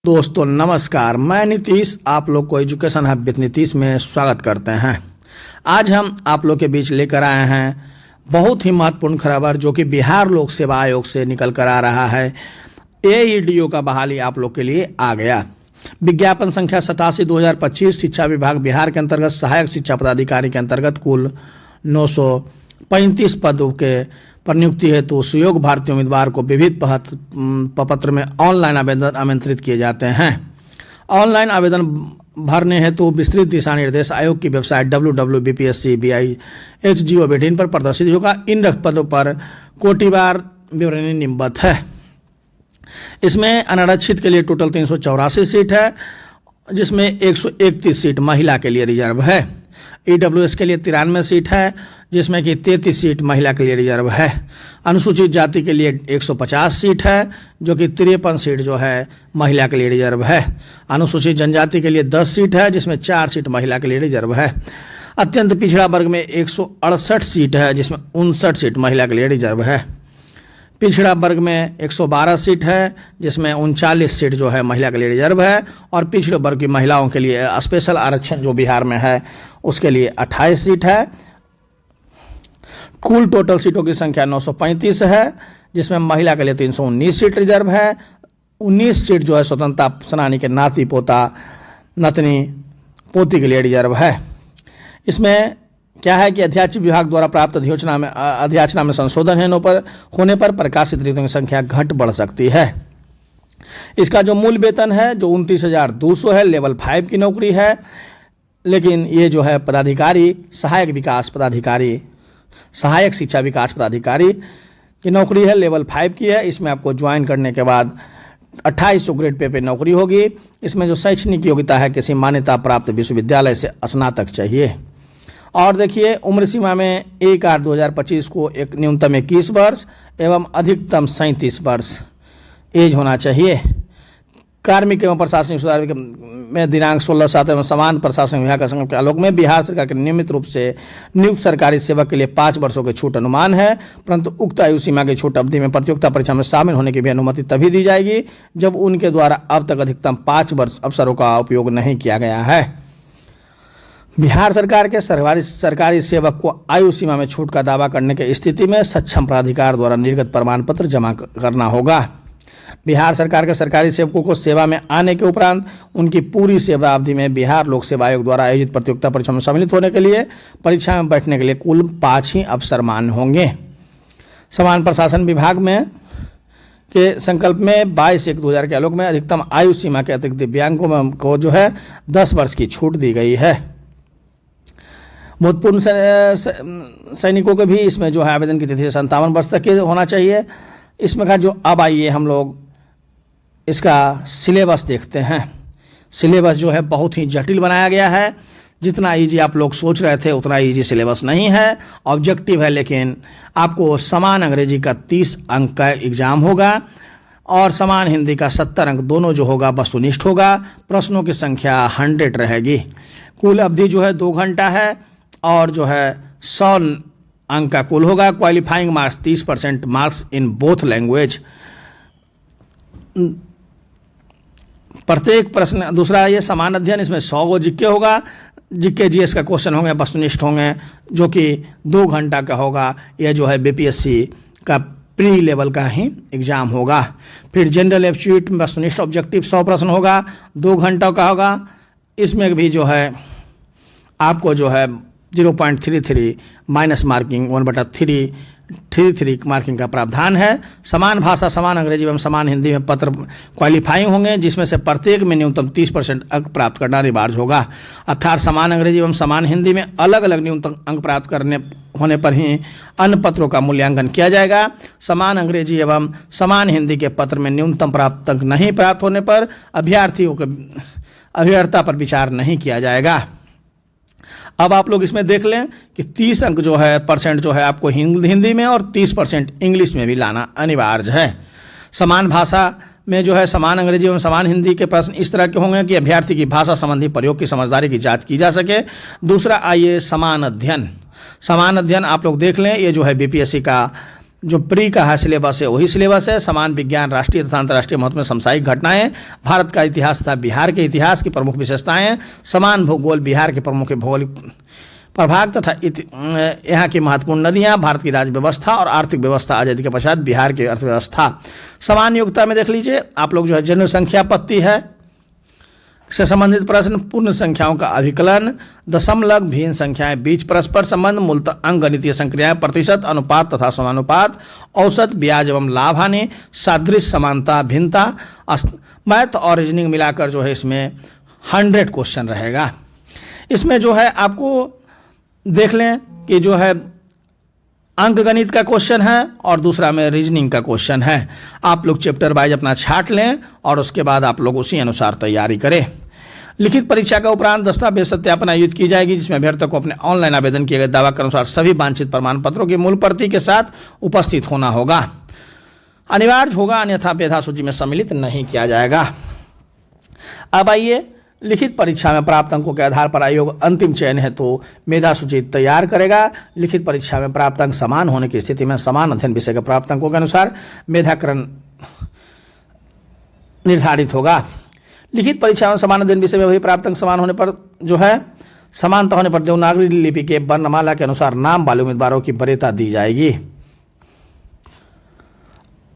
दोस्तों नमस्कार, मैं नीतीश आप लोग को एजुकेशन हब विद नीतीश में स्वागत करते हैं। आज हम आप लोग के बीच लेकर आए हैं बहुत ही महत्वपूर्ण खबर जो कि बिहार लोक सेवा आयोग से निकल कर आ रहा है। एईडीओ का बहाली आप लोग के लिए आ गया। विज्ञापन संख्या 87/2025 शिक्षा विभाग बिहार के अंतर्गत सहायक शिक्षा पदाधिकारी के अंतर्गत कुल 935 पदों के पर नियुक्ति हेतु सुयोग्य भारतीय उम्मीदवार को विविध प्रपत्र में ऑनलाइन आवेदन आमंत्रित किए जाते हैं। ऑनलाइन आवेदन भरने हेतु विस्तृत दिशा निर्देश आयोग की वेबसाइट www.bpscbi.gov.in पर प्रदर्शित होगा। इन पदों पर कोटिवार विवरणी निम्नबद्ध है। इसमें अनारक्षित के लिए टोटल 384 सीट है, जिसमें 131 सीट महिला के लिए रिजर्व है। ईडब्ल्यूएस के लिए 93 सीट है, जिसमें कि 33 सीट महिला के लिए रिजर्व है। अनुसूचित जाति के लिए 150 सीट है, जो कि 53 सीट जो है महिला के लिए रिजर्व है। अनुसूचित जनजाति के लिए 10 सीट है, जिसमें 4 सीट महिला के लिए रिजर्व है। अत्यंत पिछड़ा वर्ग में 168 सीट है, जिसमें 59 सीट महिला के लिए रिजर्व है। पिछड़ा वर्ग में 112 सीट है, जिसमें 39 सीट जो है महिला के लिए रिजर्व है। और पिछड़े वर्ग की महिलाओं के लिए स्पेशल आरक्षण जो बिहार में है उसके लिए 28 सीट है। कुल टोटल सीटों की संख्या 935 है, जिसमें महिला के लिए 319 सीट रिजर्व है। 19 सीट जो है स्वतंत्रता सेनानी के नाती पोता नतनी पोती के लिए रिजर्व है। इसमें क्या है कि अध्यादेश विभाग द्वारा प्राप्त अधियाचना में संशोधन होने पर प्रकाशित रिक्तों की संख्या घट बढ़ सकती है। इसका जो मूल वेतन है जो 29,200 है, लेवल 5 की नौकरी है। लेकिन ये जो है पदाधिकारी सहायक शिक्षा विकास पदाधिकारी की नौकरी है, लेवल 5 की है। इसमें आपको ज्वाइन करने के बाद 2800 ग्रेड पे नौकरी होगी। इसमें जो शैक्षणिक योग्यता है किसी मान्यता प्राप्त विश्वविद्यालय से स्नातक चाहिए। और देखिए उम्र सीमा में 1/8/2025 को एक न्यूनतम 21 वर्ष एवं अधिकतम 37 वर्ष एज होना चाहिए। कार्मिक एवं प्रशासनिक सुधार में दिनांक 16/7 एवं समान प्रशासनिक विभाग संघ के आलोक में बिहार सरकार के नियमित रूप से नियुक्त सरकारी सेवक के लिए 5 वर्षों की छूट अनुमान है, परंतु उक्त आयु सीमा की छूट अवधि में प्रतियोगिता परीक्षा में शामिल होने की भी अनुमति तभी दी जाएगी जब उनके द्वारा अब तक अधिकतम 5 वर्ष अवसरों का उपयोग नहीं किया गया है। बिहार सरकार के सरकारी सेवक को आयु सीमा में छूट का दावा करने की स्थिति में सक्षम प्राधिकार द्वारा निर्गत प्रमाण पत्र जमा करना होगा। बिहार सरकार के सरकारी सेवकों को सेवा में आने के उपरांत उनकी पूरी सेवा अवधि में बिहार लोक सेवा आयोग द्वारा आयोजित प्रतियोगिता परीक्षा में सम्मिलित होने के लिए परीक्षा में बैठने के लिए कुल 5 ही अवसर मान्य होंगे। समान प्रशासन विभाग में के संकल्प में 22/1/2000 के आलोक में अधिकतम आयु सीमा के अतिरिक्त दिव्यांगों को जो है 10 वर्ष की छूट दी गई है। भूतपूर्व सैनिकों के भी इसमें जो है आवेदन की तिथि 57 वर्ष तक की होना चाहिए। इसमें का जो अब आइए हम लोग इसका सिलेबस देखते हैं। सिलेबस जो है बहुत ही जटिल बनाया गया है। जितना इजी आप लोग सोच रहे थे उतना इजी सिलेबस नहीं है। ऑब्जेक्टिव है, लेकिन आपको समान अंग्रेजी का 30 अंक का एग्जाम होगा और समान हिंदी का 70 अंक दोनों जो होगा वस्तुनिष्ठ होगा। प्रश्नों की संख्या 100 रहेगी। कुल अवधि जो है 2 घंटा है और जो है 100 अंक का कुल होगा। Qualifying marks 30% marks in both language. प्रत्येक प्रश्न दूसरा ये समान अध्ययन, इसमें 100 गो जिक्के होगा। जिक्के जीएस का क्वेश्चन होंगे वस्तुनिष्ठ होंगे, जो कि 2 घंटा का होगा। यह जो है बीपीएससी का प्री लेवल का ही एग्जाम होगा। फिर जनरल एप्टीट्यूड वस्तुनिष्ठ ऑब्जेक्टिव 100 प्रश्न होगा, 2 घंटों का होगा। इसमें भी जो है आपको जो है 0.33 माइनस मार्किंग 1/333 मार्किंग का प्रावधान है। समान भाषा समान अंग्रेजी एवं समान हिंदी में पत्र क्वालिफाइंग होंगे, जिसमें से प्रत्येक में न्यूनतम 30% अंक प्राप्त करना अनिवार्य होगा। अर्थात समान अंग्रेजी एवं समान हिंदी में अलग अलग न्यूनतम अंक प्राप्त करने होने पर ही अन्य पत्रों का मूल्यांकन किया जाएगा। समान अंग्रेजी एवं समान हिंदी के पत्र में न्यूनतम प्राप्त अंक नहीं प्राप्त होने पर अभ्यर्थता पर विचार नहीं किया जाएगा। अब आप लोग इसमें देख लें कि 30 अंक जो है परसेंट जो है आपको हिंदी में और 30% इंग्लिश में भी लाना अनिवार्य है। समान भाषा में जो है समान अंग्रेजी एवं समान हिंदी के प्रश्न इस तरह के होंगे कि अभ्यर्थी की भाषा संबंधी प्रयोग की समझदारी की जांच की जा सके। दूसरा आइए समान अध्ययन आप लोग देख लें। ये जो है बीपीएससी का जो प्री का है सिलेबस है वही सिलेबस है। समान विज्ञान, राष्ट्रीय तथा अंतर्राष्ट्रीय महत्व में समसामयिक घटनाएं, भारत का इतिहास तथा बिहार के इतिहास की प्रमुख विशेषताएं, समान भूगोल, बिहार के प्रमुख भौगोलिक प्रभाग तथा यहाँ की महत्वपूर्ण नदियां, भारत की राज्य व्यवस्था और आर्थिक व्यवस्था, आजादी के पश्चात बिहार की अर्थव्यवस्था। समान योग्यता में देख लीजिए आप लोग जो है जनरल संख्या पत्ती है से संबंधित प्रश्न, पूर्ण संख्याओं का अभिकलन, दशमलव, भिन्न संख्याएं, बीच परस्पर संबंध, मूलतः अंकगणितीय संक्रियाएं, प्रतिशत, अनुपात तथा समानुपात, औसत, ब्याज एवं लाभ हानि, सादृश्य, समानता, भिन्नता, मैथ और रीजनिंग मिलाकर जो है इसमें 100 क्वेश्चन रहेगा। इसमें जो है आपको देख लें कि जो है अंक गणित का क्वेश्चन है और दूसरा में रीजनिंग का क्वेश्चन है। आप लोग चैप्टर वाइज अपना छाट लें और उसके बाद आप लोग उसी अनुसार तैयारी करें। लिखित परीक्षा का उपरांत दस्तावेज सत्यापन आयोजित की जाएगी, जिसमें अभ्यर्थियों को अपने ऑनलाइन आवेदन किए गए दावा के अनुसार सभी वांछित प्रमाण पत्रों की मूल प्रति के साथ उपस्थित होना होगा, अनिवार्य होगा, अन्यथा मेधा सूची में सम्मिलित नहीं किया जाएगा। अब आइए, लिखित परीक्षा में प्राप्त अंकों के आधार पर आयोग अंतिम चयन है तो मेधा सूची तैयार करेगा। लिखित परीक्षा में प्राप्त अंक समान होने की स्थिति में समान अध्ययन विषय के प्राप्त अंकों के अनुसार मेधाकरण निर्धारित होगा। लिखित परीक्षा में समान अध्ययन विषय में वही प्राप्त अंक समान होने पर जो है समानता होने पर देवनागरी लिपि के वर्णमाला के अनुसार नाम वाले उम्मीदवारों की वरीयता दी जाएगी।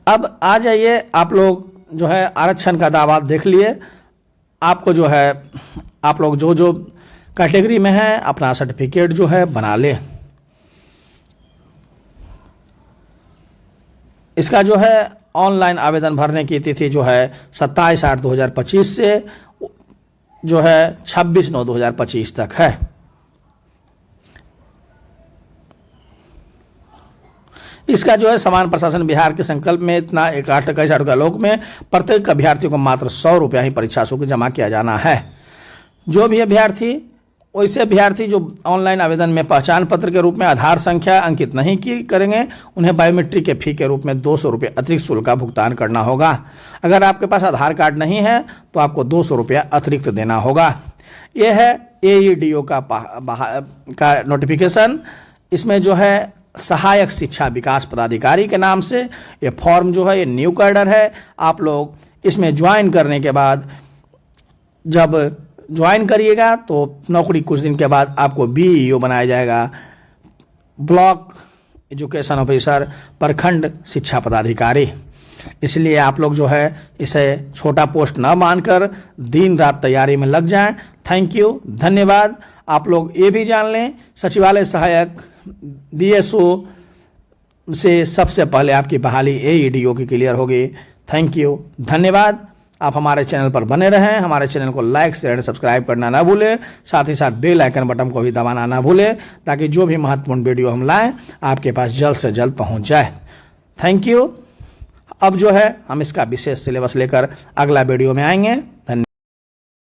अब आ जाइए, आप लोग जो है आरक्षण का दावा देख लिए। आपको जो है आप लोग जो जो कैटेगरी में है अपना सर्टिफिकेट जो है बना ले। इसका जो है ऑनलाइन आवेदन भरने की तिथि जो है 27/8/2025 से जो है 26/9/2025 तक है। इसका जो है समान प्रशासन बिहार के संकल्प में इतना 21 का लोक में प्रत्येक अभ्यर्थी को मात्र 100 रुपया ही परीक्षा शुल्क जमा किया जाना है। जो भी अभ्यर्थी, वैसे अभ्यर्थी जो ऑनलाइन आवेदन में पहचान पत्र के रूप में आधार संख्या अंकित नहीं की करेंगे, उन्हें बायोमेट्रिक के फी के रूप में 200 रुपये अतिरिक्त शुल्क का भुगतान करना होगा। अगर आपके पास आधार कार्ड नहीं है तो आपको 200 रुपया अतिरिक्त देना होगा। यह है AEDO का नोटिफिकेशन। इसमें जो है सहायक शिक्षा विकास पदाधिकारी के नाम से ये फॉर्म जो है ये न्यू कैडर है। आप लोग इसमें ज्वाइन करने के बाद जब ज्वाइन करिएगा तो नौकरी कुछ दिन के बाद आपको BEO बनाया जाएगा, ब्लॉक एजुकेशन ऑफिसर, प्रखंड शिक्षा पदाधिकारी। इसलिए आप लोग जो है इसे छोटा पोस्ट न मानकर दिन रात तैयारी में लग जाएं। थैंक यू, धन्यवाद। आप लोग ये भी जान लें, सचिवालय सहायक DSO से सबसे पहले आपकी बहाली AEDO की क्लियर होगी। थैंक यू, धन्यवाद। आप हमारे चैनल पर बने रहें। हमारे चैनल को लाइक, शेयर, सब्सक्राइब करना ना भूलें। साथ ही साथ बेल आइकन बटन को भी दबाना ना भूलें, ताकि जो भी महत्वपूर्ण वीडियो हम लाएं आपके पास जल्द से जल्द पहुंच जाए। Thank you. अब जो है हम इसका विशेष सिलेबस लेकर अगला वीडियो में आएंगे। धन्यवाद।